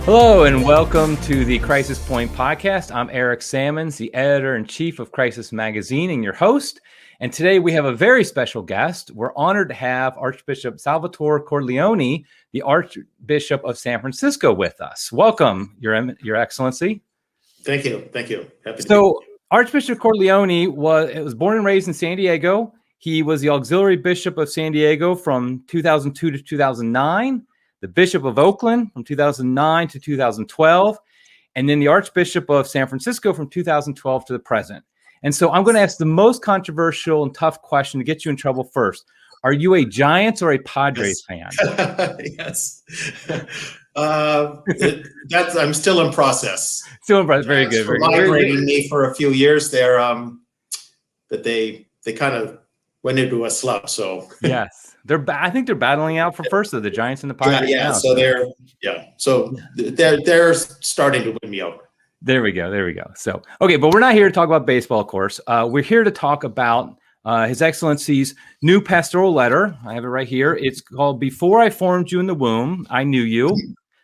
Hello and welcome to the Crisis Point podcast. I'm Eric Sammons, the editor-in-chief of Crisis Magazine and your host. And today we have a very special guest. We're honored to have Archbishop Salvatore Cordileone, the Archbishop of San Francisco, with us. Welcome, Your Excellency. Thank you. Thank you. Happy to So Archbishop Cordileone was born and raised in San Diego. He was the auxiliary bishop of San Diego from 2002 to 2009. The Bishop of Oakland from 2009 to 2012, and then the Archbishop of San Francisco from 2012 to the present. And so I'm going to ask the most controversial and tough question to get you in trouble first. Are you a Giants or a Padres fan? Yes. I'm still in process. Still in process. Very good. For migrating me for a few years there, that they kind of went into a slump. So yes. I think they're battling out for first of the Giants and the Padres. Yeah. So they're starting to win me over. There we go. So, okay, but we're not here to talk about baseball, of course. We're here to talk about His Excellency's new pastoral letter. I have it right here. It's called "Before I Formed You in the Womb, I Knew You,"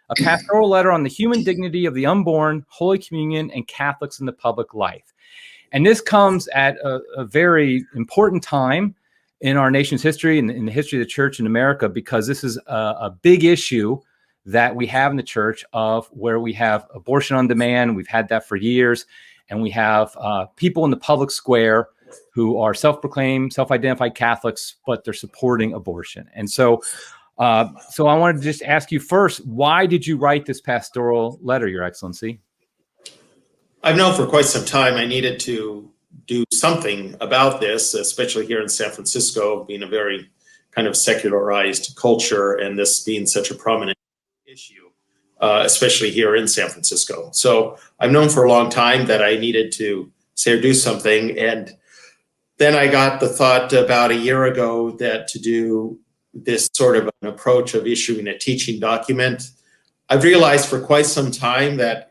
a pastoral letter on the human dignity of the unborn, Holy Communion, and Catholics in the public life. And this comes at a very important time in our nation's history and in the history of the church in America, because this is a big issue that we have in the church of where we have abortion on demand. We've had that for years. And we have people in the public square who are self-proclaimed, self-identified Catholics, but they're supporting abortion. And so I wanted to just ask you first, why did you write this pastoral letter, Your Excellency? I've known for quite some time I needed to do something about this, especially here in San Francisco, being a very kind of secularized culture, and this being such a prominent issue, especially here in San Francisco. So I've known for a long time that I needed to say or do something. And then I got the thought about a year ago that to do this sort of an approach of issuing a teaching document. I've realized for quite some time that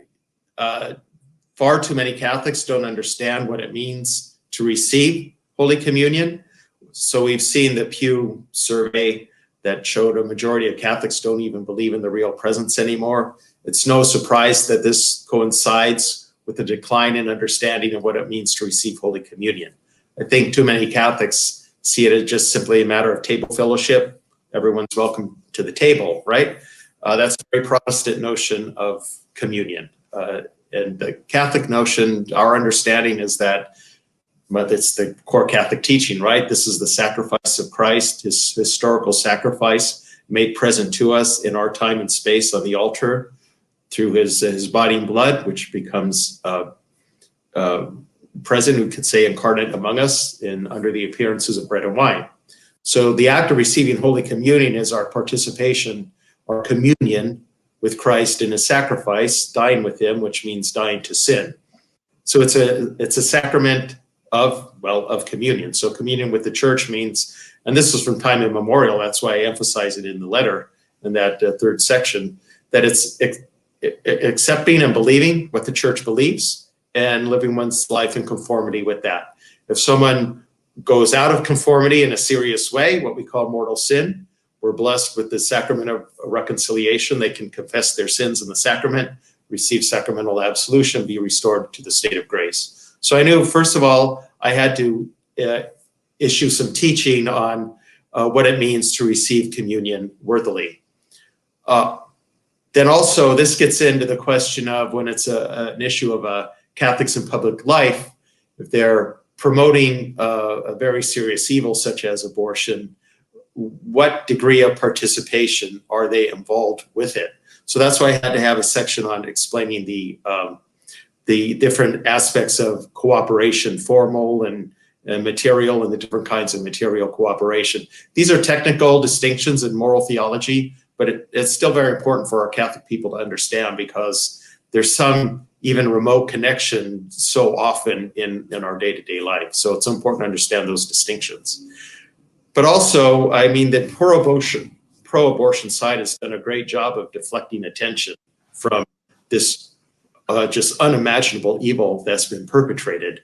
far too many Catholics don't understand what it means to receive Holy Communion. So we've seen the Pew survey that showed a majority of Catholics don't even believe in the real presence anymore. It's no surprise that this coincides with the decline in understanding of what it means to receive Holy Communion. I think too many Catholics see it as just simply a matter of table fellowship. Everyone's welcome to the table, right? That's a very Protestant notion of communion. And the Catholic notion, our understanding is that, but it's the core Catholic teaching, right? This is the sacrifice of Christ, his historical sacrifice made present to us in our time and space on the altar through his body and blood, which becomes present, we could say incarnate among us under the appearances of bread and wine. So the act of receiving Holy Communion is our participation, our communion with Christ in his sacrifice, dying with him, which means dying to sin. So it's a sacrament of communion. So communion with the church means, and this is from time immemorial, that's why I emphasize it in the letter in that third section, that it's accepting and believing what the church believes and living one's life in conformity with that. If someone goes out of conformity in a serious way, what we call mortal sin, we're blessed with the sacrament of reconciliation. They can confess their sins in the sacrament, receive sacramental absolution, be restored to the state of grace. So I knew, first of all, I had to issue some teaching on what it means to receive communion worthily. Then also, this gets into the question of when it's an issue of Catholics in public life, if they're promoting a very serious evil such as abortion, what degree of participation are they involved with it? So that's why I had to have a section on explaining the different aspects of cooperation, formal and material, and the different kinds of material cooperation. These are technical distinctions in moral theology, but it's still very important for our Catholic people to understand, because there's some even remote connection so often in our day-to-day life. So it's important to understand those distinctions. But also, I mean, the pro-abortion side has done a great job of deflecting attention from this just unimaginable evil that's been perpetrated.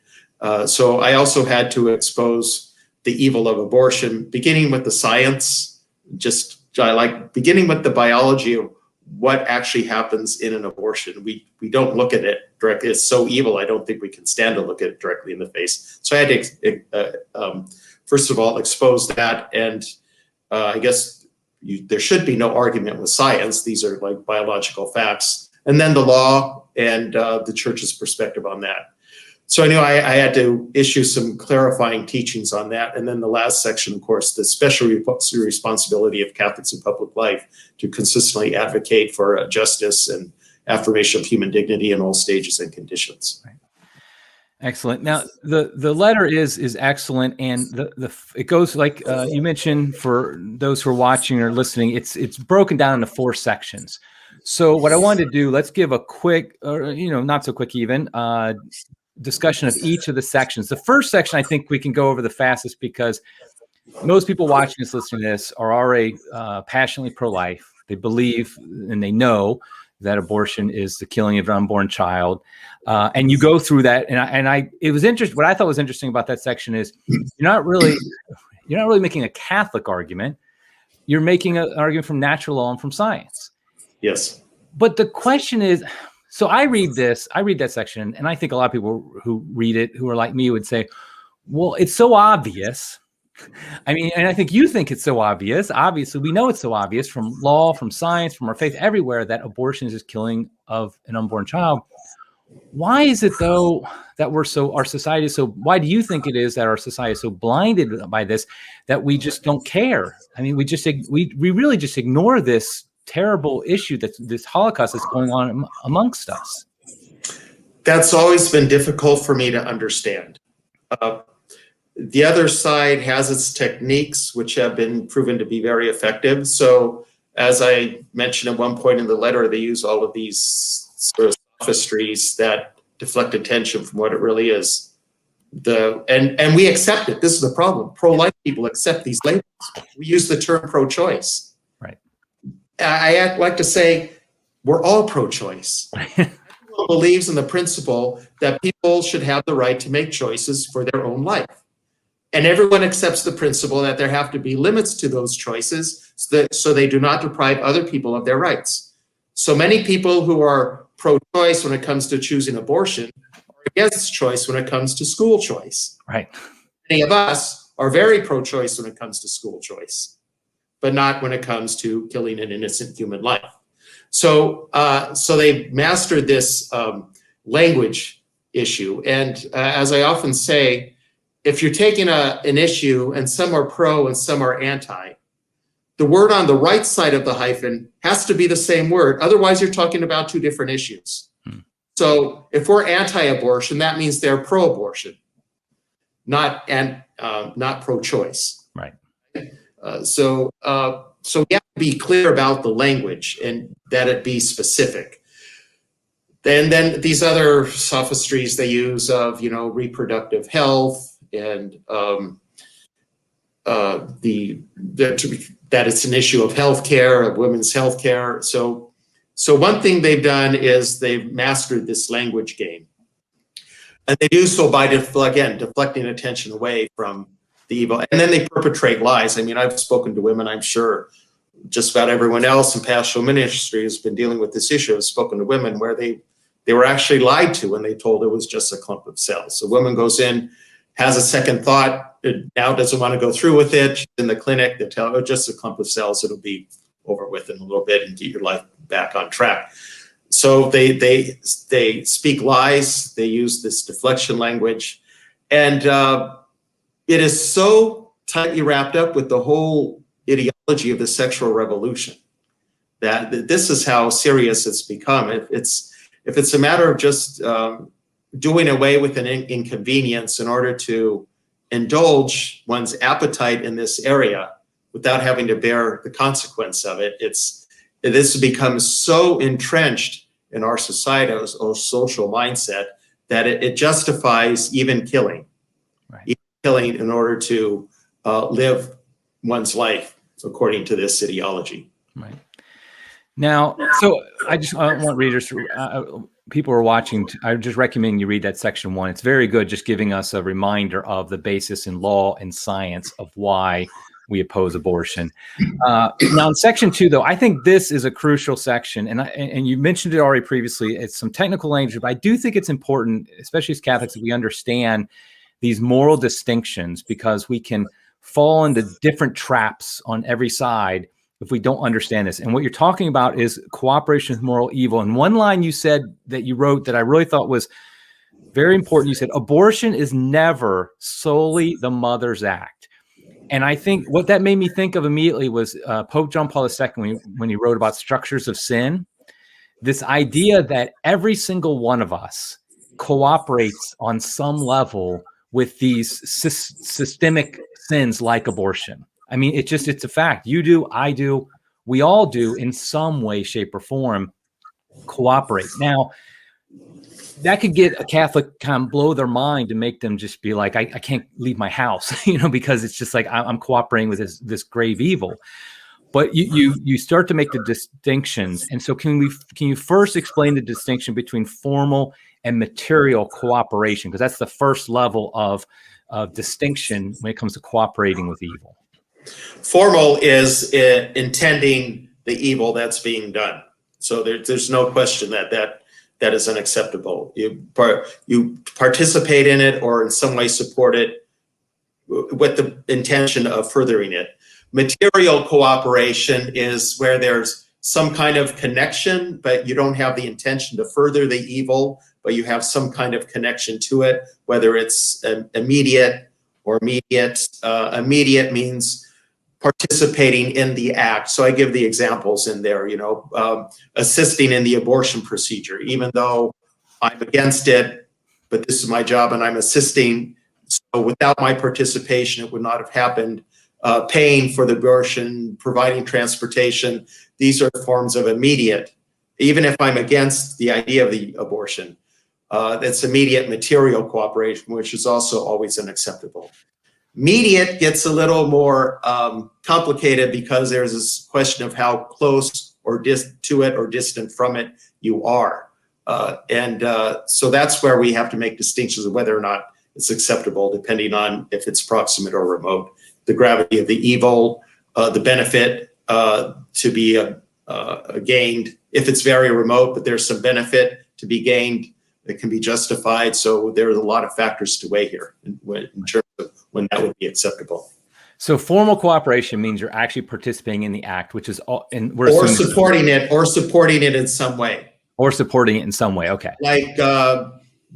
So I also had to expose the evil of abortion, beginning with the science, beginning with the biology of what actually happens in an abortion. We don't look at it directly. It's so evil, I don't think we can stand to look at it directly in the face. So I had to, first of all, expose that. And I guess there should be no argument with science. These are like biological facts. And then the law and the church's perspective on that. So I knew I had to issue some clarifying teachings on that. And then the last section, of course, the special responsibility of Catholics in public life to consistently advocate for justice and affirmation of human dignity in all stages and conditions. Right. Excellent. Now, the letter is excellent, and it goes like you mentioned, for those who are watching or listening, it's broken down into 4 sections. So what I wanted to do, let's give a quick, or not so quick even, discussion of each of the sections. The first section, I think we can go over the fastest because most people watching this, listening to this, are already passionately pro-life. They believe and they know that abortion is the killing of an unborn child. And you go through that, it was interesting. What I thought was interesting about that section is you're not really making a Catholic argument. You're making an argument from natural law and from science. Yes. But the question is, so I read that section, and I think a lot of people who read it, who are like me, would say, well, it's so obvious. I mean, and I think you think it's so obvious. Obviously, we know it's so obvious from law, from science, from our faith, everywhere, that abortion is just killing of an unborn child. Why is it, though, that our society is so, why do you think it is that our society is so blinded by this that we just don't care? I mean, we really just ignore this terrible issue, that this Holocaust is going on amongst us. That's always been difficult for me to understand. The other side has its techniques, which have been proven to be very effective. So as I mentioned at one point in the letter, they use all of these sort of sophistries that deflect attention from what it really is. And we accept it. This is the problem. Pro-life people accept these labels. We use the term pro-choice. Right. I like to say we're all pro-choice. Everyone believes in the principle that people should have the right to make choices for their own life. And everyone accepts the principle that there have to be limits to those choices so they do not deprive other people of their rights. So many people who are pro-choice when it comes to choosing abortion are against choice when it comes to school choice. Right. Many of us are very pro-choice when it comes to school choice, but not when it comes to killing an innocent human life. So they mastered this language issue. And as I often say, if you're taking an issue and some are pro and some are anti, the word on the right side of the hyphen has to be the same word. Otherwise, you're talking about 2 different issues. So if we're anti-abortion, that means they're pro-abortion, not pro-choice. Right. So we have to be clear about the language and that it be specific. And then these other sophistries they use of, reproductive health and that it's an issue of healthcare, of women's healthcare. So one thing they've done is they've mastered this language game. And they do so by, deflecting attention away from the evil. And then they perpetrate lies. I mean, I've spoken to women, I'm sure just about everyone else in pastoral ministry has been dealing with this issue. I've spoken to women where they were actually lied to when they told it was just a clump of cells. So a woman goes in, has a second thought, now doesn't want to go through with it. She's in the clinic, they tell her, oh, just a clump of cells, it'll be over with in a little bit and get your life back on track. So they speak lies, they use this deflection language, and it is so tightly wrapped up with the whole ideology of the sexual revolution that this is how serious it's become. If it's a matter of just doing away with an inconvenience in order to indulge one's appetite in this area without having to bear the consequence of it, this becomes so entrenched in our society, our social mindset, that it justifies even killing. Right. Even killing in order to live one's life according to this ideology. Right. Now, so I want readers to, people who are watching, I just recommend you read that section 1. It's very good, just giving us a reminder of the basis in law and science of why we oppose abortion. Now in section 2, though, I think this is a crucial section, and you mentioned it already previously. It's some technical language, but I do think it's important, especially as Catholics, that we understand these moral distinctions, because we can fall into different traps on every side if we don't understand this. And what you're talking about is cooperation with moral evil. And one line you said that you wrote that I really thought was very important. You said, abortion is never solely the mother's act. And I think what that made me think of immediately was Pope John Paul II when he wrote about structures of sin. This idea that every single one of us cooperates on some level with these systemic sins like abortion. I mean, it's a fact. You do, I do, we all do in some way, shape, or form cooperate. Now, that could get a Catholic kind of blow their mind and make them just be like, I can't leave my house, because it's just like I'm cooperating with this grave evil. But you start to make the distinctions. And so can you first explain the distinction between formal and material cooperation? Because that's the first level of distinction when it comes to cooperating with evil. Formal is intending the evil that's being done. So there's no question that is unacceptable. You participate in it or in some way support it with the intention of furthering it. Material cooperation is where there's some kind of connection, but you don't have the intention to further the evil, but you have some kind of connection to it, whether it's immediate or immediate. Immediate means participating in the act. So I give the examples in there, assisting in the abortion procedure, even though I'm against it, but this is my job and I'm assisting. So without my participation, it would not have happened. Paying for the abortion, providing transportation, these are forms of immediate, even if I'm against the idea of the abortion. That's immediate material cooperation, which is also always unacceptable. Mediate gets a little more complicated because there's this question of how close or to it or distant from it you are. So that's where we have to make distinctions of whether or not it's acceptable, depending on if it's proximate or remote, the gravity of the evil, the benefit to be gained. If it's very remote, but there's some benefit to be gained, that can be justified. So there's a lot of factors to weigh here in terms of when that would be acceptable. So formal cooperation means you're actually participating in the act, which is all, and we're or supporting it in some way. Or supporting it in some way. Okay. Like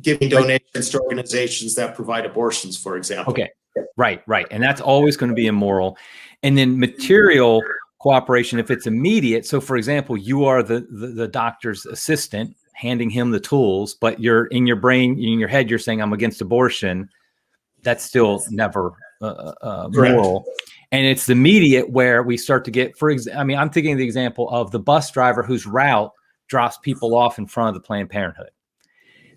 giving donations to organizations that provide abortions, for example. Okay. Right. And that's always going to be immoral. And then material cooperation, if it's immediate. So for example, you are the doctor's assistant, handing him the tools, but you're in your brain, in your head, you're saying I'm against abortion. That's still never moral. And it's the immediate where we start to get, I'm thinking of the example of the bus driver whose route drops people off in front of the Planned Parenthood.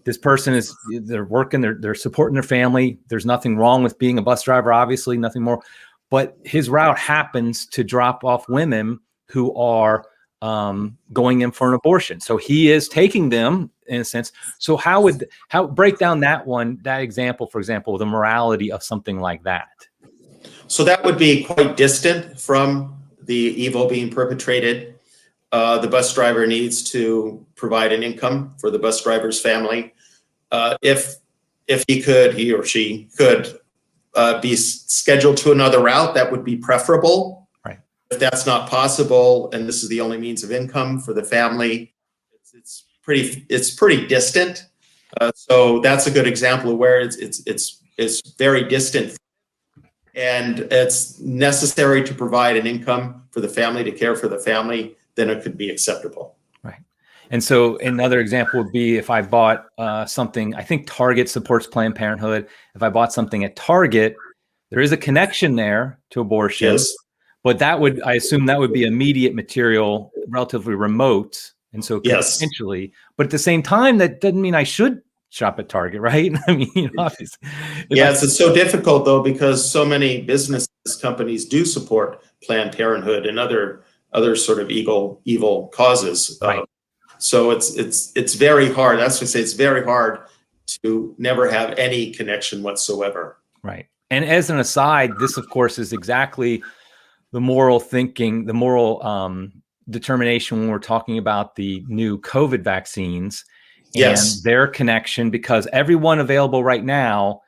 This person they're working, they're supporting their family. There's nothing wrong with being a bus driver, obviously, nothing more. But his route happens to drop off women who are going in for an abortion. So he is taking them in a sense. So how break down that example, for example, the morality of something like that? So that would be quite distant from the evil being perpetrated. The bus driver needs to provide an income for the bus driver's family. If he or she could be scheduled to another route, that would be preferable. If that's not possible, and this is the only means of income for the family, it's pretty distant. So that's a good example of where it's very distant, and it's necessary to provide an income for the family to care for the family. Then it could be acceptable. Right. And so another example would be if I bought something. I think Target supports Planned Parenthood. If I bought something at Target, there is a connection there to abortion. Yes. But I assume that would be immediate material, relatively remote. And so potentially, but at the same time, that doesn't mean I should shop at Target, right? I mean, obviously. Yes, it's so difficult though, because so many companies do support Planned Parenthood and other sort of evil causes. Right. So it's very hard. That's what I say. It's very hard to never have any connection whatsoever. Right. And as an aside, this of course is exactly moral thinking, the moral determination when we're talking about the new COVID vaccines and their connection, because everyone available right now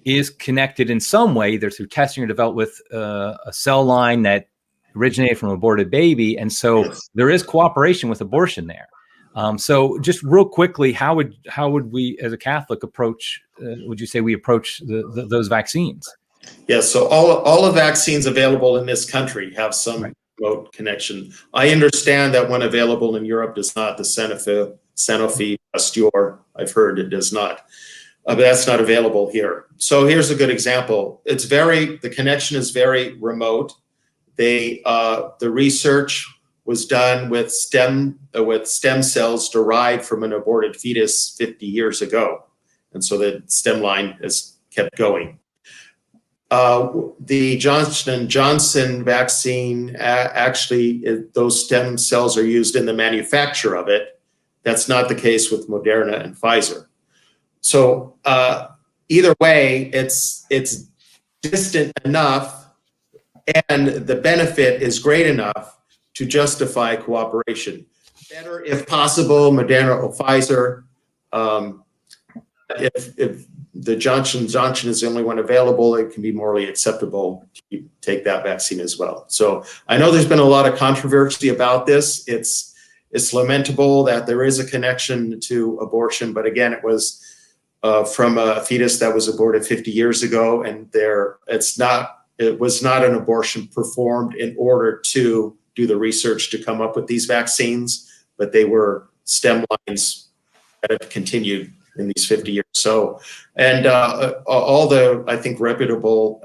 is connected in some way, either through testing or developed with a cell line that originated from an aborted baby. And so there is cooperation with abortion there. So just real quickly, how would we as a Catholic approach, would you say we approach those vaccines? Yes, so all the vaccines available in this country have some remote connection. I understand that one available in Europe does not, the Sanofi Pasteur, I've heard it does not. But that's not available here. So here's a good example. The connection is very remote. The research was done with stem cells derived from an aborted fetus 50 years ago. And so the stem line has kept going. The Johnson & Johnson vaccine, actually, those stem cells are used in the manufacture of it. That's not the case with Moderna and Pfizer. So either way, it's distant enough and the benefit is great enough to justify cooperation. Better, if possible, Moderna or Pfizer. If the Johnson & Johnson is the only one available, it can be morally acceptable to take that vaccine as well. So I know there's been a lot of controversy about this. It's lamentable that there is a connection to abortion, but again, it was from a fetus that was aborted 50 years ago, and it was not an abortion performed in order to do the research to come up with these vaccines, but they were stem lines that have continued in these 50 years. So, and all the, I think, reputable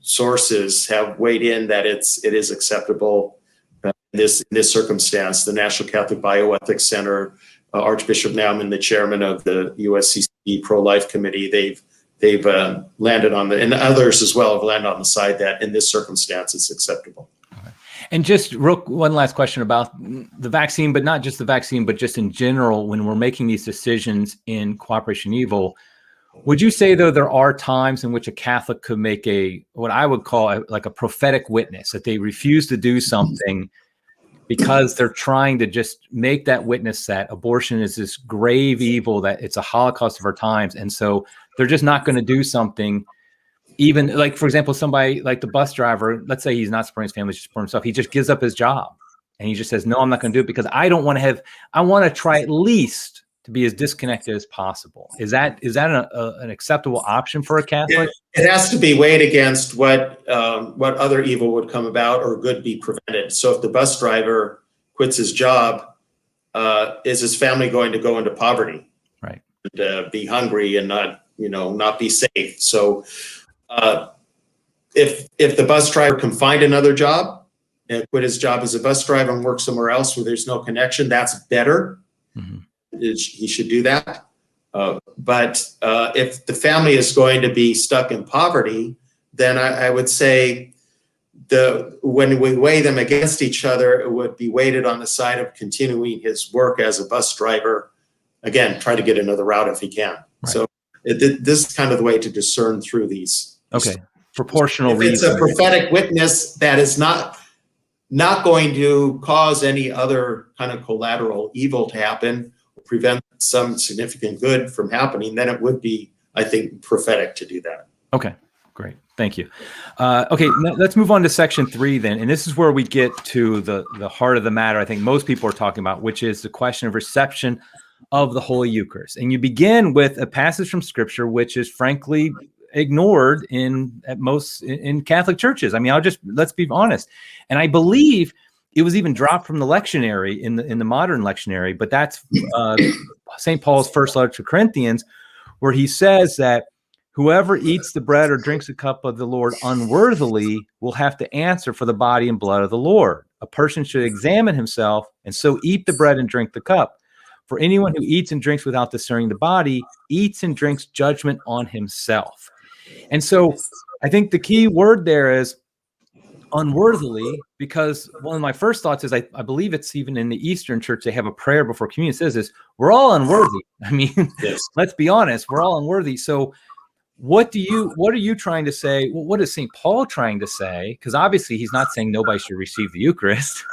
sources have weighed in that it is acceptable in this circumstance. The National Catholic Bioethics Center, Archbishop Naumann, the chairman of the USCCB Pro-Life Committee, they've landed on and others as well have landed on the side that in this circumstance it's acceptable. And just one last question about the vaccine, but not just the vaccine, but just in general, when we're making these decisions in Cooperation Evil, would you say, though, there are times in which a Catholic could make what I would call a prophetic witness, that they refuse to do something because they're trying to just make that witness that abortion is this grave evil, that it's a Holocaust of our times. And so they're just not going to do something. Even like, for example, somebody like the bus driver, let's say he's not supporting his family, just for himself. He just gives up his job and he just says, no, I'm not going to do it because I want to try at least to be as disconnected as possible. Is that an acceptable option for a Catholic? It has to be weighed against what other evil would come about or good be prevented. So if the bus driver quits his job, is his family going to go into poverty? Right. And be hungry and not be safe. So if the bus driver can find another job and quit his job as a bus driver and work somewhere else where there's no connection, that's better. Mm-hmm. He should do that. But if the family is going to be stuck in poverty, then I would say when we weigh them against each other, it would be weighted on the side of continuing his work as a bus driver. Again, try to get another route if he can. Right. So this is kind of the way to discern through these. Okay, proportional if reason. It's a prophetic witness that is not going to cause any other kind of collateral evil to happen, or prevent some significant good from happening, then it would be, I think, prophetic to do that. Okay, great. Thank you. Okay, let's move on to section 3 then. And this is where we get to the heart of the matter I think most people are talking about, which is the question of reception of the Holy Eucharist. And you begin with a passage from Scripture, which is frankly ignored in Catholic churches. I mean, let's be honest. And I believe it was even dropped from the lectionary in the modern lectionary, but that's St. Paul's first letter to Corinthians, where he says that whoever eats the bread or drinks a cup of the Lord unworthily will have to answer for the body and blood of the Lord. A person should examine himself and so eat the bread and drink the cup. For anyone who eats and drinks without discerning the body eats and drinks judgment on himself. And so I think the key word there is unworthily, because one of my first thoughts is I believe it's even in the Eastern Church, they have a prayer before communion. It says this: we're all unworthy. I mean, yes. Let's be honest, we're all unworthy. So what are you trying to say? Well, what is St. Paul trying to say? Because obviously he's not saying nobody should receive the Eucharist.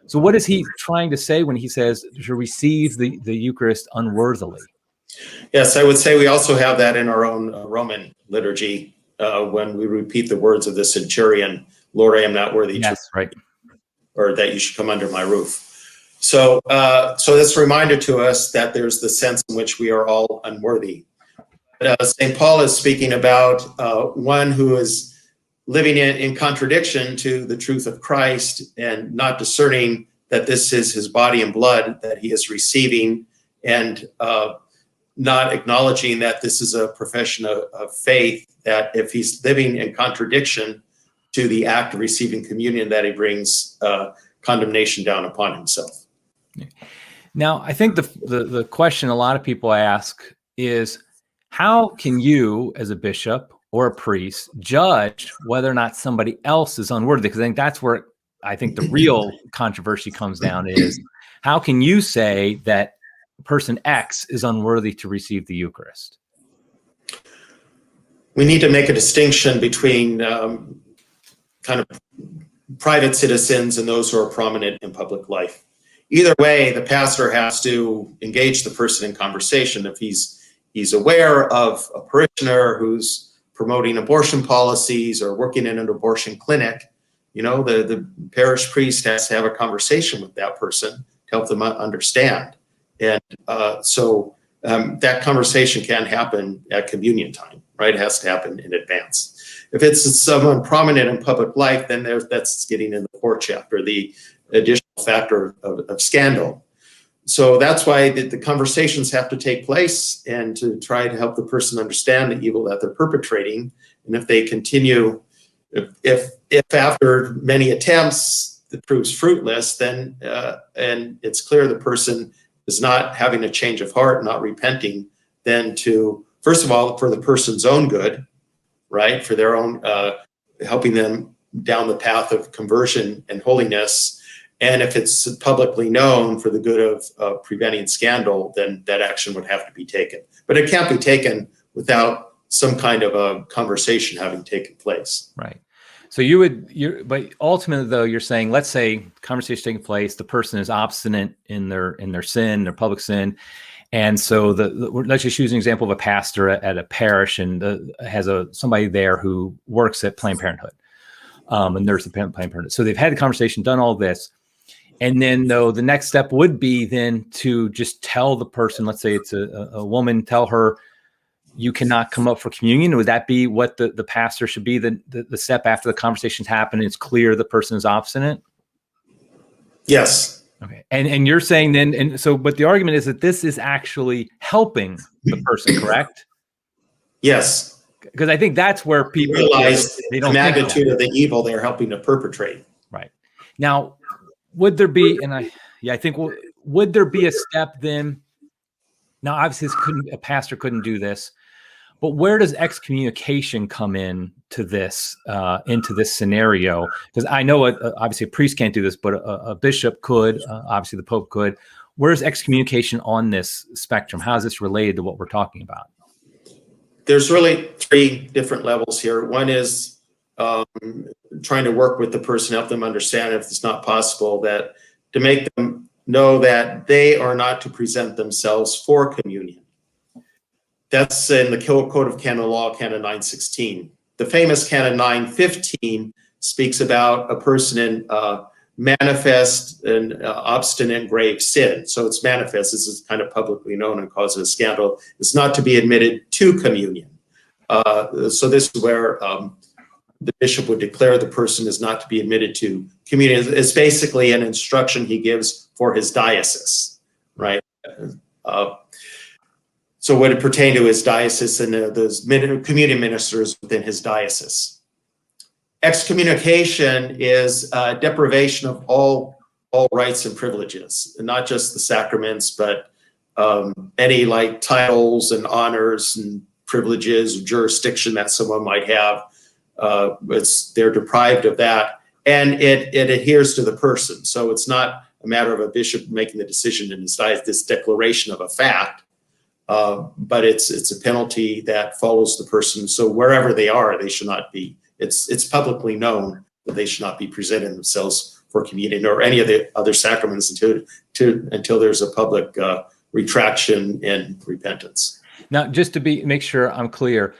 So what is he trying to say when he says to receive the Eucharist unworthily? Yes, I would say we also have that in our own Roman liturgy when we repeat the words of the centurion, Lord, I am not worthy right. or that you should come under my roof. So that's a reminder to us that there's the sense in which we are all unworthy. St. Paul is speaking about one who is living in contradiction to the truth of Christ and not discerning that this is his body and blood that he is receiving, and not acknowledging that this is a profession of faith, that if he's living in contradiction to the act of receiving communion, that he brings condemnation down upon himself. Now, I think the question a lot of people ask is, how can you, as a bishop or a priest, judge whether or not somebody else is unworthy? Because I think that's where I think the real controversy comes down is, how can you say that person X is unworthy to receive the Eucharist? We need to make a distinction between kind of private citizens and those who are prominent in public life. Either way, the pastor has to engage the person in conversation. If he's aware of a parishioner who's promoting abortion policies or working in an abortion clinic, the parish priest has to have a conversation with that person to help them understand. And so that conversation can't happen at communion time, right? It has to happen in advance. If it's someone prominent in public life, then that's getting in the court chapter, the additional factor of scandal. So that's why the conversations have to take place, and to try to help the person understand the evil that they're perpetrating. And if they continue, if after many attempts it proves fruitless, then and it's clear the person is not having a change of heart, not repenting, then to, first of all, for the person's own good, right, for their own, helping them down the path of conversion and holiness. And if it's publicly known, for the good of preventing scandal, then that action would have to be taken. But it can't be taken without some kind of a conversation having taken place. Right. So but ultimately, though, you're saying, let's say conversation taking place, the person is obstinate in their sin, their public sin. And so let's just use an example of a pastor at a parish and has somebody there who works at Planned Parenthood, a nurse at Planned Parenthood. So they've had the conversation, done all this. And then, though, the next step would be then to just tell the person, let's say it's a woman, tell her, you cannot come up for communion. Would that be what the pastor should be, the step after the conversation's happened and it's clear the person is obstinate? Yes. Okay. And you're saying then, and so, but the argument is that this is actually helping the person, correct? Yes. Because I think that's where people realize they don't the magnitude of the evil they're helping to perpetrate. Right. Now, would there be, I think, would there be a step then? Now, obviously, a pastor couldn't do this, but where does excommunication come in to this, into this scenario? Because I know, obviously, a priest can't do this, but a bishop could. Obviously, the Pope could. Where's excommunication on this spectrum? How is this related to what we're talking about? There's really three different levels here. One is trying to work with the person, help them understand, if it's not possible, that to make them know that they are not to present themselves for communion. That's in the Code of Canon Law, Canon 916. The famous Canon 915 speaks about a person in manifest and obstinate grave sin. So it's manifest, this is kind of publicly known and causes a scandal. It's not to be admitted to communion. So this is where the bishop would declare the person is not to be admitted to communion. It's basically an instruction he gives for his diocese, right? So would it pertain to his diocese and those communion ministers within his diocese? Excommunication is deprivation of all rights and privileges, and not just the sacraments, but any like titles and honors and privileges, jurisdiction that someone might have. They're deprived of that, and it adheres to the person. So it's not a matter of a bishop making the decision in his diocese, this declaration of a fact. but it's a penalty that follows the person. So wherever they are, they should not be. It's publicly known that they should not be presenting themselves for communion or any of the other sacraments until there's a public retraction and repentance. Now, just to make sure I'm clear,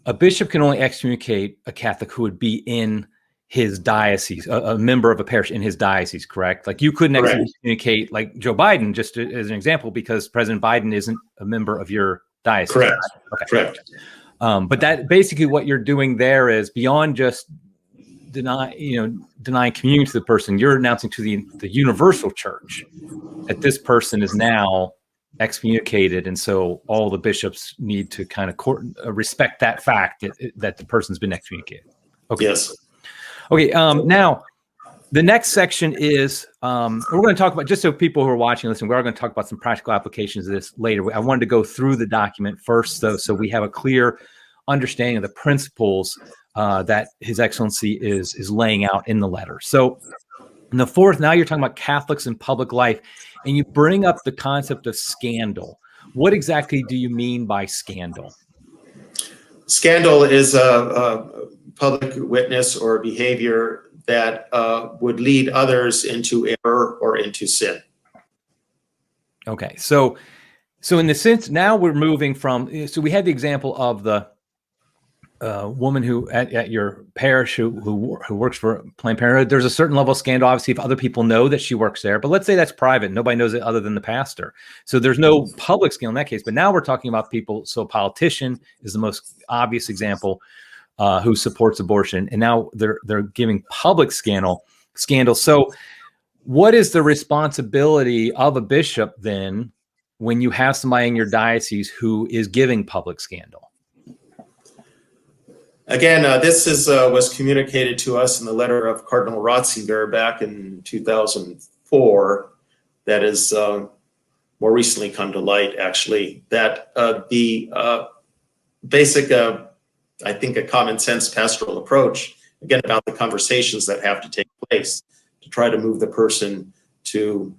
a bishop can only excommunicate a Catholic who would be in his diocese, a member of a parish in his diocese, correct? Like you couldn't excommunicate like Joe Biden, just as an example, because President Biden isn't a member of your diocese. Correct. Okay. Correct. But that basically what you're doing there is beyond just denying communion to the person. You're announcing to the universal church that this person is now excommunicated, and so all the bishops need to kind of respect that fact that the person's been excommunicated. Okay. Yes. Okay. Now, the next section is we're going to talk about, just so people who are watching, listen, we are going to talk about some practical applications of this later. I wanted to go through the document first, though, so we have a clear understanding of the principles that His Excellency is laying out in the letter. So, in the fourth, now you're talking about Catholics in public life, and you bring up the concept of scandal. What exactly do you mean by scandal? Scandal is a public witness or behavior that would lead others into error or into sin. Okay, so in the sense, now we're moving from, so we had the example of the woman who at your parish who works for Planned Parenthood. There's a certain level of scandal, obviously, if other people know that she works there. But let's say that's private. Nobody knows it other than the pastor. So there's no public scandal in that case. But now we're talking about people. So a politician is the most obvious example who supports abortion. And now they're giving public scandal. So what is the responsibility of a bishop then when you have somebody in your diocese who is giving public scandal? Again, this was communicated to us in the letter of Cardinal Ratzinger back in 2004. That has more recently come to light, actually, that the basic, I think, a common sense pastoral approach, again, about the conversations that have to take place to try to move the person to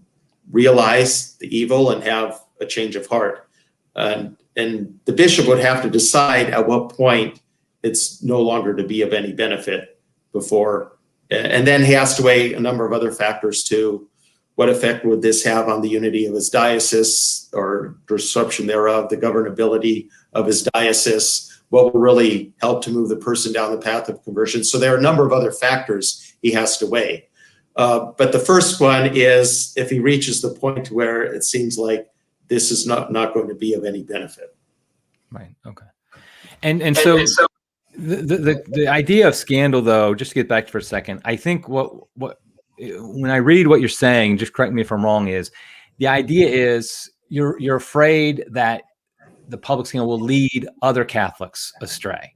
realize the evil and have a change of heart. And the bishop would have to decide at what point it's no longer to be of any benefit before. And then he has to weigh a number of other factors too. What effect would this have on the unity of his diocese or disruption thereof, the governability of his diocese? What will really help to move the person down the path of conversion? So there are a number of other factors he has to weigh. But the first one is if he reaches the point where it seems like this is not going to be of any benefit. Right. Okay. And so the idea of scandal, though, just to get back for a second, I think what when I read what you're saying, just correct me if I'm wrong, is the idea is you're afraid that the public scandal will lead other Catholics astray.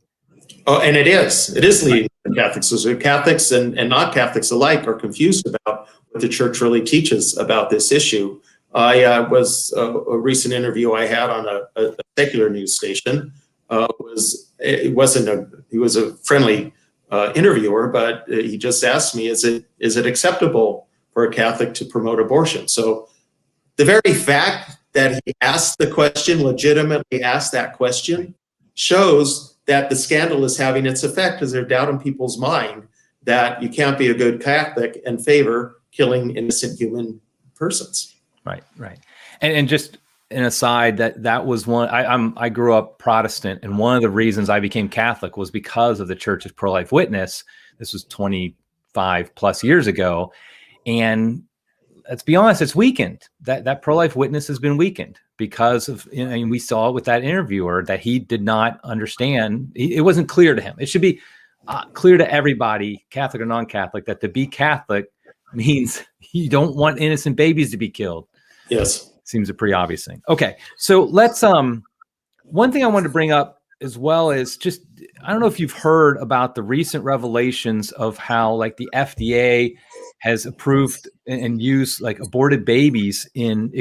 Oh, and it is leading Catholics. So Catholics and non-Catholics alike are confused about what the church really teaches about this issue. I was a recent interview I had on a secular news station. He was a friendly interviewer, but he just asked me, is it acceptable for a Catholic to promote abortion? So the very fact that he asked the question, legitimately asked that question, shows that the scandal is having its effect, because there's doubt in people's mind that you can't be a good Catholic and favor killing innocent human persons. Right. And just an aside, that was one. I grew up Protestant, and one of the reasons I became Catholic was because of the Church's pro-life witness. This was 25 plus years ago, and let's be honest, it's weakened. That pro-life witness has been weakened because of, we saw with that interviewer that he did not understand. It wasn't clear to him. It should be clear to everybody, Catholic or non-Catholic, that to be Catholic means you don't want innocent babies to be killed. Yes. Seems a pretty obvious thing. Okay. So let's, one thing I wanted to bring up as well is just, I don't know if you've heard about the recent revelations of how like the FDA has approved and used like aborted babies in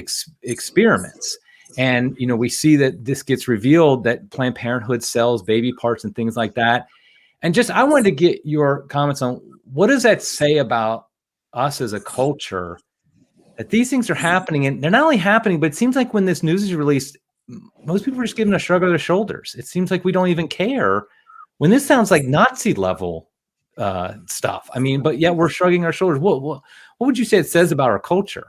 experiments. And, we see that this gets revealed that Planned Parenthood sells baby parts and things like that. And just, I wanted to get your comments on what does that say about us as a culture, that these things are happening, and they're not only happening, but it seems like when this news is released, most people are just giving a shrug of their shoulders. It seems like we don't even care when this sounds like Nazi level stuff. I mean, but yet we're shrugging our shoulders. What would you say it says about our culture?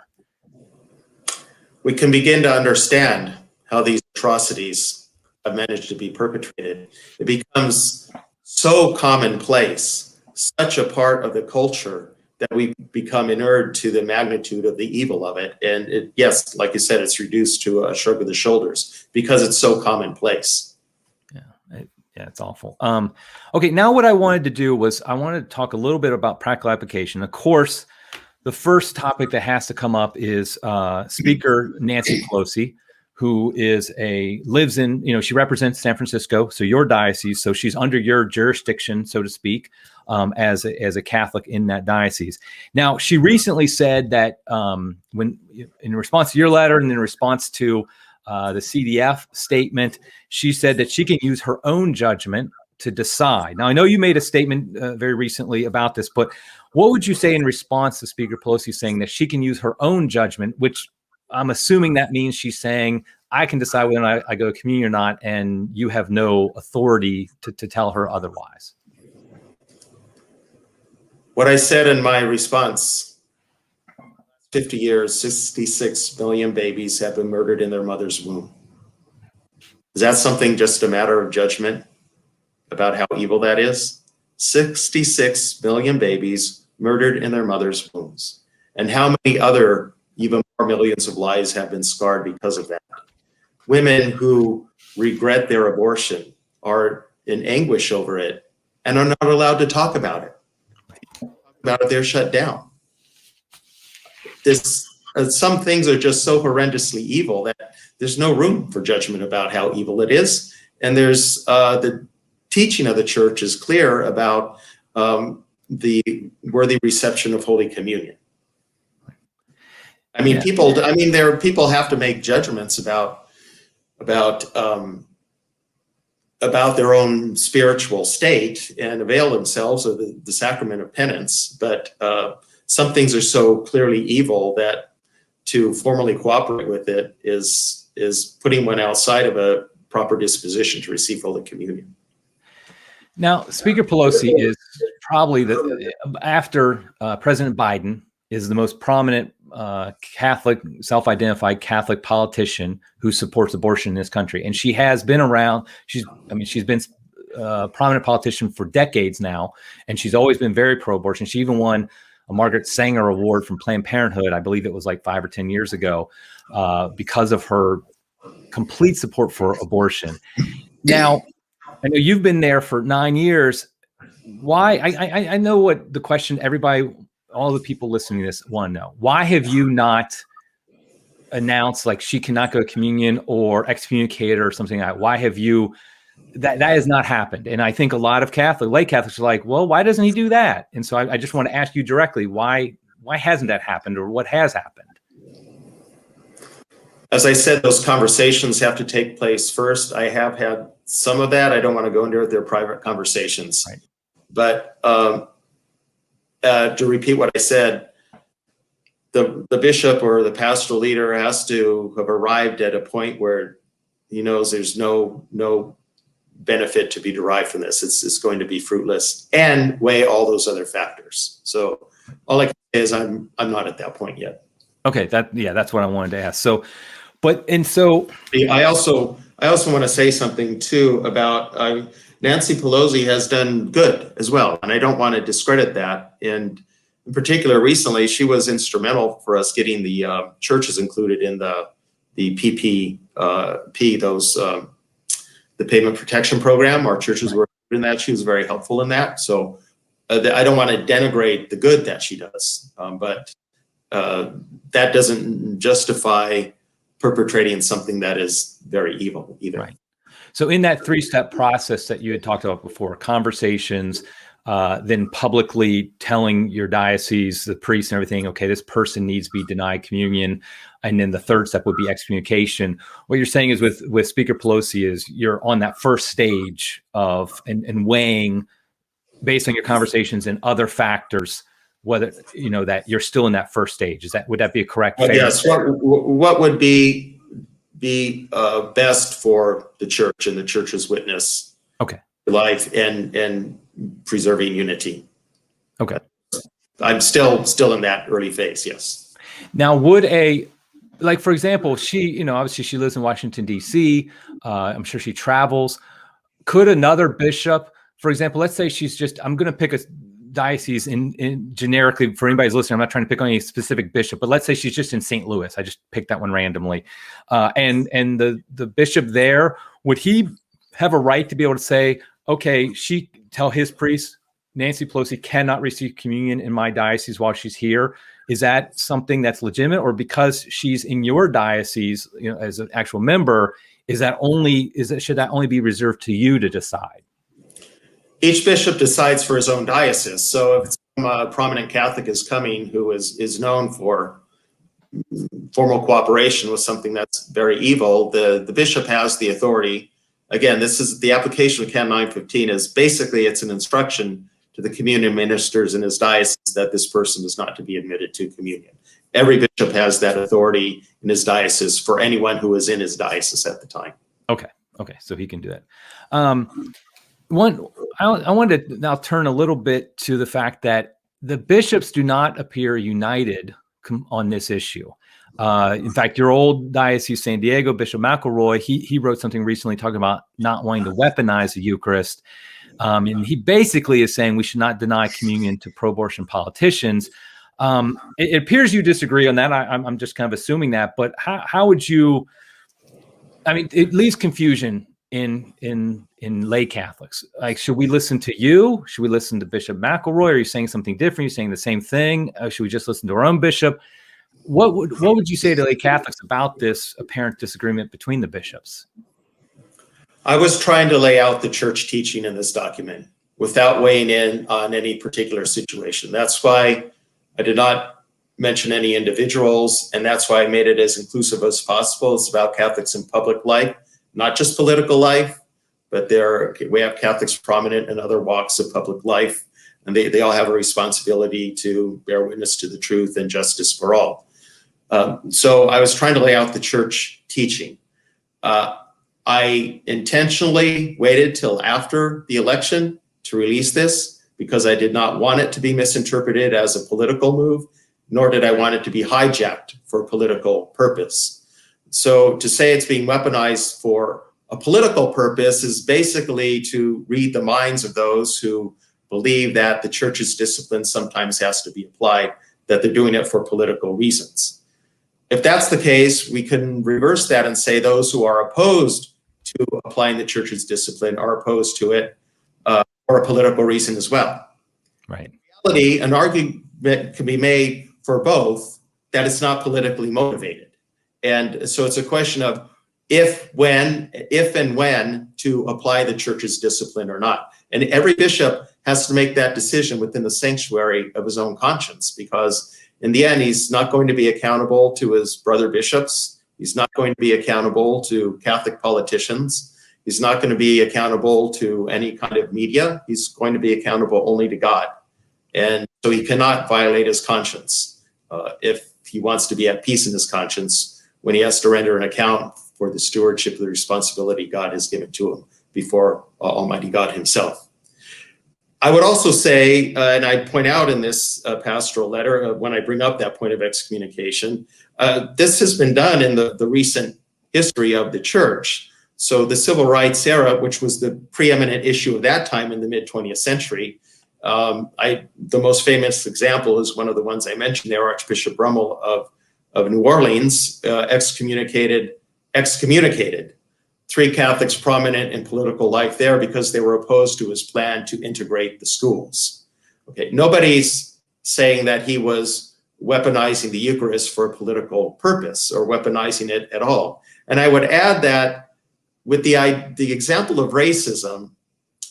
We can begin to understand how these atrocities have managed to be perpetrated. It becomes so commonplace, such a part of the culture, that we become inured to the magnitude of the evil of it. And it, yes, like you said, it's reduced to a shrug of the shoulders because it's so commonplace. Yeah, it's awful. Okay, now what I wanted to do was I wanted to talk a little bit about practical application. Of course, the first topic that has to come up is Speaker Nancy Pelosi, who lives in, she represents San Francisco, so your diocese, so she's under your jurisdiction, so to speak, as a Catholic in that diocese. Now, she recently said that when in response to your letter and in response to the CDF statement, she said that she can use her own judgment to decide. Now, I know you made a statement very recently about this, but what would you say in response to Speaker Pelosi saying that she can use her own judgment, which I'm assuming that means she's saying, I can decide whether I go to communion or not, and you have no authority to tell her otherwise? What I said in my response, 50 years, 66 million babies have been murdered in their mother's womb. Is that something just a matter of judgment about how evil that is? 66 million babies murdered in their mother's wombs. And how many other, even more millions of lives have been scarred because of that? Women who regret their abortion are in anguish over it and are not allowed to talk about it. They're shut down. Some things are just so horrendously evil that there's no room for judgment about how evil it is. And there's the teaching of the church is clear about the worthy reception of Holy Communion. I mean, people have to make judgments about their own spiritual state and avail themselves of the sacrament of penance. But some things are so clearly evil that to formally cooperate with it is putting one outside of a proper disposition to receive Holy Communion. Now, Speaker Pelosi is probably after President Biden, is the most prominent Catholic, self-identified Catholic politician who supports abortion in this country. And she has been around. She's been a prominent politician for decades now, and she's always been very pro-abortion. She even won a Margaret Sanger Award from Planned Parenthood. I believe it was like 5 or 10 years ago, because of her complete support for abortion. Now, I know you've been there for 9 years. Why? I know what the question everybody, all the people listening to this want to know. Why have you not announced like she cannot go to communion or excommunicate her or something like that? Why have you, that has not happened? And I think a lot of lay Catholics are like, well, why doesn't he do that? And so I just want to ask you directly, why hasn't that happened, or what has happened? As I said, those conversations have to take place first. I have had some of that. I don't want to go into their private conversations. Right. But to repeat what I said, the bishop or the pastoral leader has to have arrived at a point where he knows there's no benefit to be derived from this. It's going to be fruitless, and weigh all those other factors. So all I can say is I'm not at that point yet. Okay, that's what I wanted to ask. So I also want to say something too about Nancy Pelosi has done good as well, and I don't want to discredit that. And in particular, recently she was instrumental for us getting the churches included in the PPP, the Payment Protection Program. Our churches were in that. She was very helpful in that. So I don't want to denigrate the good that she does, but that doesn't justify perpetrating something that is very evil either. Right. So in that 3-step process that you had talked about before, conversations, then publicly telling your diocese, the priest and everything, okay, this person needs to be denied communion. And then the 3rd step would be excommunication. What you're saying is with Speaker Pelosi is you're on that first stage of and weighing based on your conversations and other factors, whether, that you're still in that first stage. Would that be a correct? Yes. What would be be best for the church and the church's witness, Okay. life, and preserving unity. Okay. I'm still in that early phase. Yes. Now, would like, for example, she, obviously she lives in Washington, D.C. I'm sure she travels. Could another bishop, for example, let's say she's just, I'm going to pick a diocese in generically for anybody who's listening. I'm not trying to pick on any specific bishop, but let's say she's just in St. Louis. I just picked that one randomly. And the bishop there, would he have a right to be able to say, okay, tell his priest, Nancy Pelosi cannot receive communion in my diocese while she's here? Is that something that's legitimate, or because she's in your diocese, as an actual member, should that only be reserved to you to decide? Each bishop decides for his own diocese. So if some prominent Catholic is coming who is known for formal cooperation with something that's very evil, the bishop has the authority. Again, this is the application of Canon 915 is basically it's an instruction to the communion ministers in his diocese that this person is not to be admitted to communion. Every bishop has that authority in his diocese for anyone who is in his diocese at the time. Okay, so he can do that. I wanted to now turn a little bit to the fact that the bishops do not appear united on this issue. In fact, your old diocese, San Diego, Bishop McElroy, he wrote something recently talking about not wanting to weaponize the Eucharist. And he basically is saying we should not deny communion to pro-abortion politicians. It appears you disagree on that. I'm just kind of assuming that, but how would you? I mean, it leaves confusion in lay Catholics. Like, should we listen to you? Should we listen to Bishop McElroy? Are you saying something different? Are you saying the same thing? Should we just listen to our own bishop? What would you say to lay Catholics about this apparent disagreement between the bishops? I was trying to lay out the church teaching in this document without weighing in on any particular situation. That's why I did not mention any individuals, and that's why I made it as inclusive as possible. It's about Catholics in public life, not just political life, but we have Catholics prominent in other walks of public life, and they all have a responsibility to bear witness to the truth and justice for all. So I was trying to lay out the church teaching. I intentionally waited till after the election to release this because I did not want it to be misinterpreted as a political move, nor did I want it to be hijacked for political purpose. So to say it's being weaponized for a political purpose is basically to read the minds of those who believe that the church's discipline sometimes has to be applied, that they're doing it for political reasons. If that's the case, we can reverse that and say those who are opposed to applying the church's discipline are opposed to it for a political reason as well. Right. In reality, an argument can be made for both, that it's not politically motivated. And so it's a question of if and when to apply the church's discipline or not. And every bishop has to make that decision within the sanctuary of his own conscience, because in the end, he's not going to be accountable to his brother bishops. He's not going to be accountable to Catholic politicians. He's not going to be accountable to any kind of media. He's going to be accountable only to God. And so he cannot violate his conscience if he wants to be at peace in his conscience when he has to render an account for the stewardship of the responsibility God has given to him before Almighty God himself. I would also say, and I point out in this pastoral letter, when I bring up that point of excommunication, this has been done in the recent history of the church. So the civil rights era, which was the preeminent issue of that time in the mid-20th century, the most famous example is one of the ones I mentioned there, Archbishop Brummel of New Orleans, excommunicated 3 Catholics prominent in political life there because they were opposed to his plan to integrate the schools. Okay, nobody's saying that he was weaponizing the Eucharist for a political purpose or weaponizing it at all. And I would add that with the example of racism,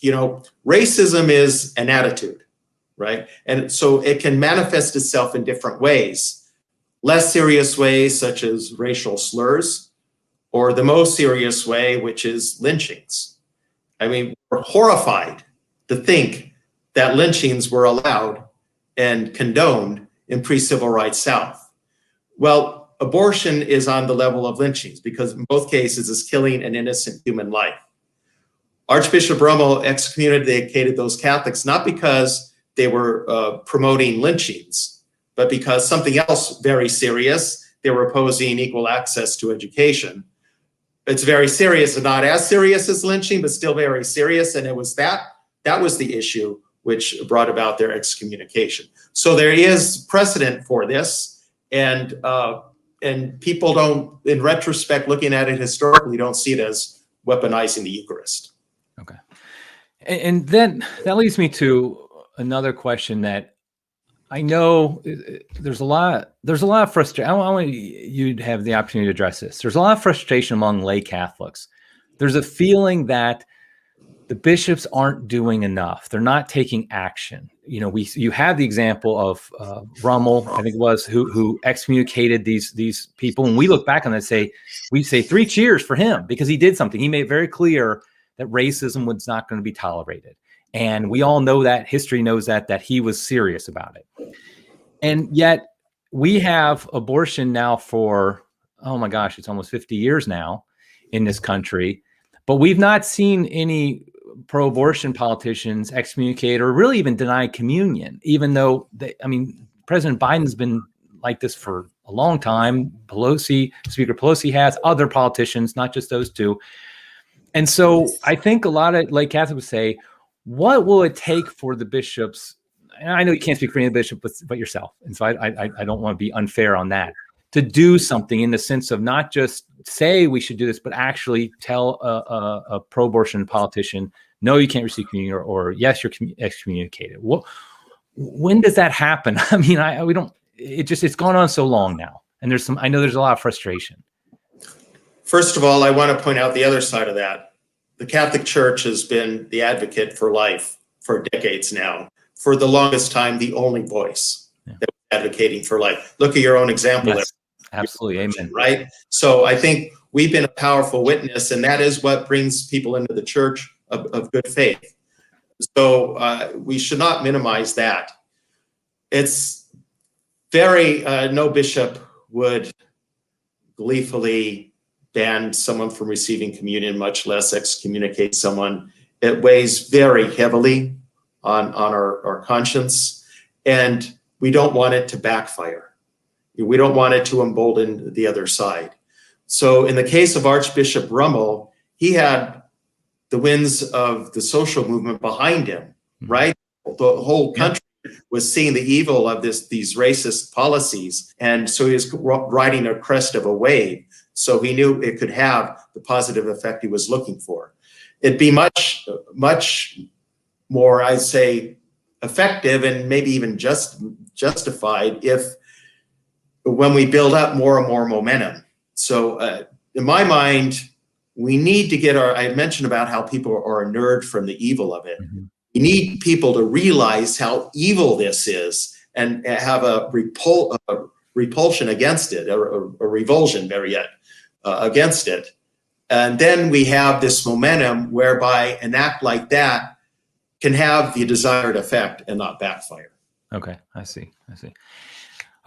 racism is an attitude, right? And so it can manifest itself in different ways. Less serious ways, such as racial slurs, or the most serious way, which is lynchings. I mean, we're horrified to think that lynchings were allowed and condoned in pre-civil rights South. Well, abortion is on the level of lynchings because in both cases it's killing an innocent human life. Archbishop Rummel excommunicated those Catholics not because they were promoting lynchings, but because something else very serious. They were opposing equal access to education. It's very serious and not as serious as lynching, but still very serious. And it was that was the issue which brought about their excommunication. So there is precedent for this, and people don't, in retrospect, looking at it historically, don't see it as weaponizing the Eucharist. Okay, and then that leads me to another question that I know there's a lot of frustration. I want you to have the opportunity to address this. There's a lot of frustration among lay Catholics. There's a feeling that the bishops aren't doing enough. They're not taking action. You know, you have the example of Rummel, I think it was, who excommunicated these people, and we look back on that, we say 3 cheers for him because he did something. He made it very clear that racism was not going to be tolerated. And we all know that, history knows that he was serious about it. And yet we have abortion now for, oh my gosh, it's almost 50 years now in this country, but we've not seen any pro-abortion politicians excommunicate or really even deny communion, even though President Biden's been like this for a long time. Speaker Pelosi has, other politicians, not just those two. And so I think a lot of lay Catholics would say, what will it take for the bishops? And I know you can't speak for any bishop, but yourself. And so I don't want to be unfair on that, to do something in the sense of not just say we should do this, but actually tell a pro-abortion politician, no, you can't receive communion, or yes, you're excommunicated. When does that happen? I mean, it's gone on so long now. And I know there's a lot of frustration. First of all, I want to point out the other side of that. The Catholic Church has been the advocate for life for decades now. For the longest time, the only voice that was advocating for life. Look at your own example. Yes, absolutely. Amen. Right? So I think we've been a powerful witness, and that is what brings people into the church of good faith. So we should not minimize that. It's very, no bishop would gleefully ban someone from receiving communion, much less excommunicate someone. It weighs very heavily on our conscience, and we don't want it to backfire. We don't want it to embolden the other side. So in the case of Archbishop Rummel, he had the winds of the social movement behind him, right? The whole country was seeing the evil of these racist policies, and so he was riding a crest of a wave. So he knew it could have the positive effect he was looking for. It'd be much, much more, I'd say, effective and maybe even justified if when we build up more and more momentum. So in my mind, we need to get I mentioned about how people are inured from the evil of it. Mm-hmm. We need people to realize how evil this is and have a repulsion against it, a revulsion better yet, against it. And then we have this momentum whereby an act like that can have the desired effect and not backfire. Okay, I see.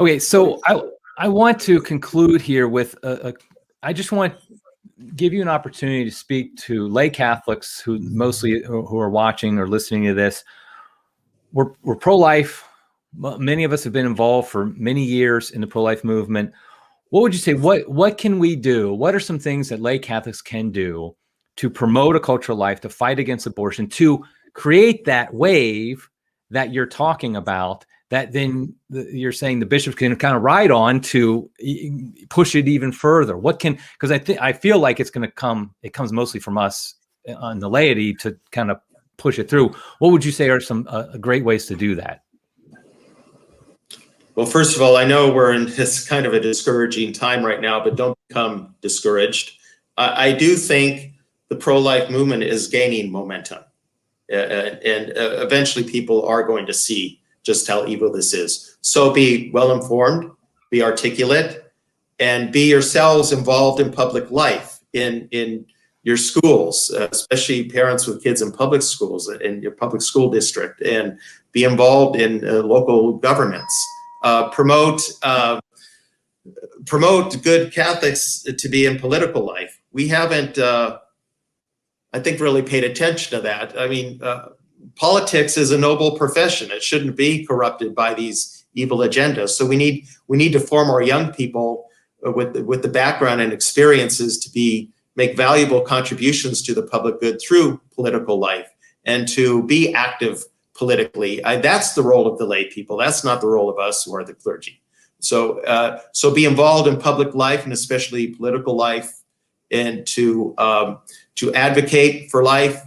Okay, so I want to conclude here with I just want to give you an opportunity to speak to lay Catholics who are watching or listening to this. We're pro-life. Many of us have been involved for many years in the pro-life movement. What would you say? What can we do? What are some things that lay Catholics can do to promote a cultural life, to fight against abortion, to create that wave that you're talking about, that then you're saying the bishops can kind of ride on to push it even further? Because I feel like it comes mostly from us on the laity to kind of push it through. What would you say are some great ways to do that? Well, first of all, I know we're in this kind of a discouraging time right now, but don't become discouraged. I do think the pro-life movement is gaining momentum. And eventually people are going to see just how evil this is. So be well-informed, be articulate, and be yourselves involved in public life, in your schools, especially parents with kids in public schools, in your public school district, and be involved in local governments. Promote promote good Catholics to be in political life. We haven't, I think, really paid attention to that. I mean, politics is a noble profession. It shouldn't be corrupted by these evil agendas. So we need to form our young people with the background and experiences to make valuable contributions to the public good through political life and to be active politically. That's the role of the lay people. That's not the role of us who are the clergy. So be involved in public life and especially political life, and to advocate for life,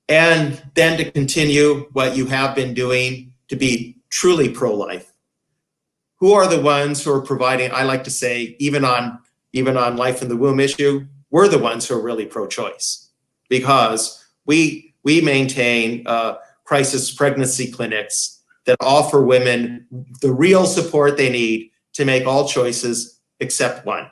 and then to continue what you have been doing to be truly pro-life. Who are the ones who are providing, I like to say, even on life in the womb issue, we're the ones who are really pro-choice, because we maintain crisis pregnancy clinics that offer women the real support they need to make all choices except one.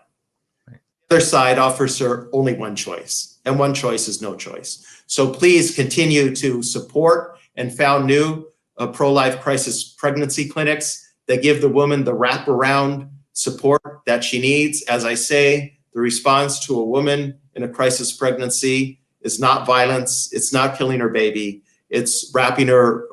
Right. The other side offers her only one choice, and one choice is no choice. So please continue to support and found new pro-life crisis pregnancy clinics that give the woman the wraparound support that she needs. As I say, the response to a woman in a crisis pregnancy is not violence. It's not killing her baby. It's wrapping her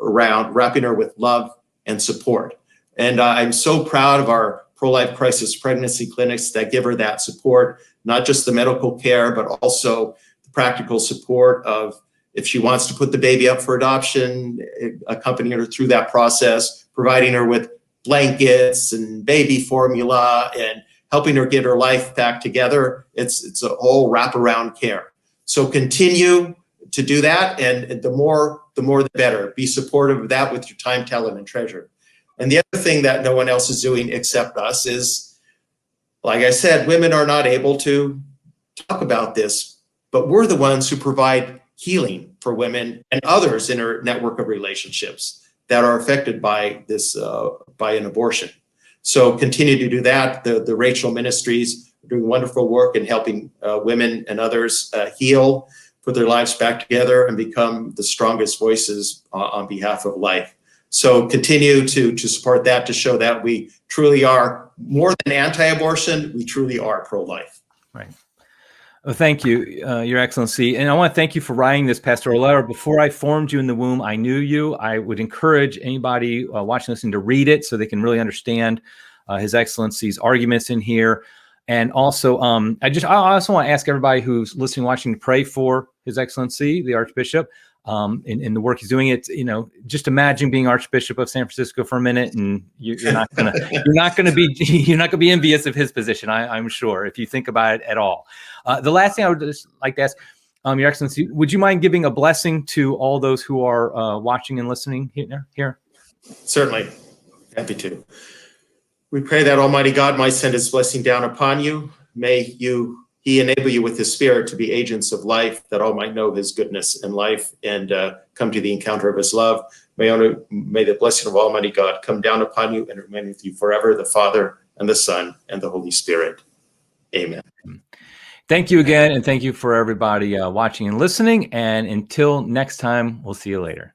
with love and support. And I'm so proud of our pro-life crisis pregnancy clinics that give her that support, not just the medical care, but also the practical support of, if she wants to put the baby up for adoption, accompanying her through that process, providing her with blankets and baby formula and helping her get her life back together. It's a whole wraparound care. So continue to do that, and the more the better. Be supportive of that with your time, talent, and treasure. And the other thing that no one else is doing except us is, like I said, women are not able to talk about this, but we're the ones who provide healing for women and others in our network of relationships that are affected by this, by an abortion. So continue to do that. The Rachel Ministries are doing wonderful work in helping women and others heal, put their lives back together, and become the strongest voices on behalf of life. So continue to support that, to show that we truly are more than anti-abortion, we truly are pro-life. Right. Well, thank you, Your Excellency. And I want to thank you for writing this pastoral letter. Before I formed you in the womb, I knew you. I would encourage anybody watching, listening to read it so they can really understand His Excellency's arguments in here. And also, I also want to ask everybody who's listening, watching, to pray for His Excellency, the Archbishop, in the work he's doing. It, just imagine being Archbishop of San Francisco for a minute, and you're not gonna be envious of his position. I'm sure, if you think about it at all. The last thing I would just like to ask, Your Excellency, would you mind giving a blessing to all those who are watching and listening here? Certainly, happy to. We pray that Almighty God might send His blessing down upon you. May He enable you with His Spirit to be agents of life, that all might know His goodness in life and come to the encounter of His love. May the blessing of Almighty God come down upon you and remain with you forever, the Father and the Son and the Holy Spirit. Amen. Thank you again, and thank you for everybody watching and listening. And until next time, we'll see you later.